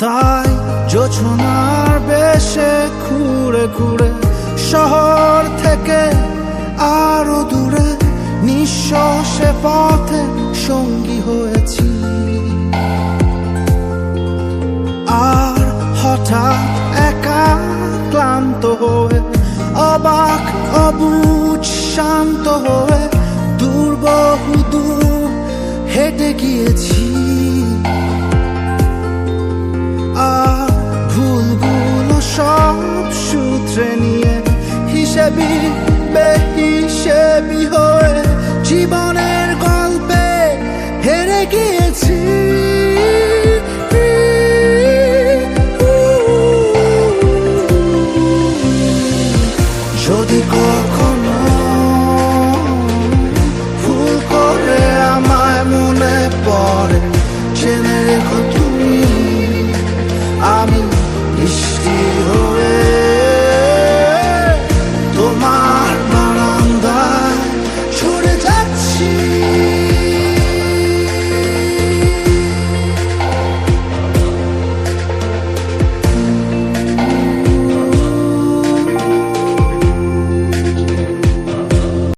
তাই জোছনার বেশে ঘুরে ঘুরে শহর থেকে আরো দূরে নিঃশ্বাসে পথে সঙ্গী হয়েছি। আর হঠাৎ একা ক্লান্ত হয়ে অবাক অবুঝ শান্ত হয়ে বহু দূর হেঁটে গিয়েছি। আর ভুলগুলো সব সূত্রে নিয়ে হিসেবি বেহিসেবি হয়ে জীবনের গল্পে হেরে গিয়েছি। যদি কখনো ভুল করে আমায় মনে পড়ে, জেনে রেখো তুমি আমি বৃষ্টি হয়ে তোমার বারান্দায় ছড়ে যাচ্ছি।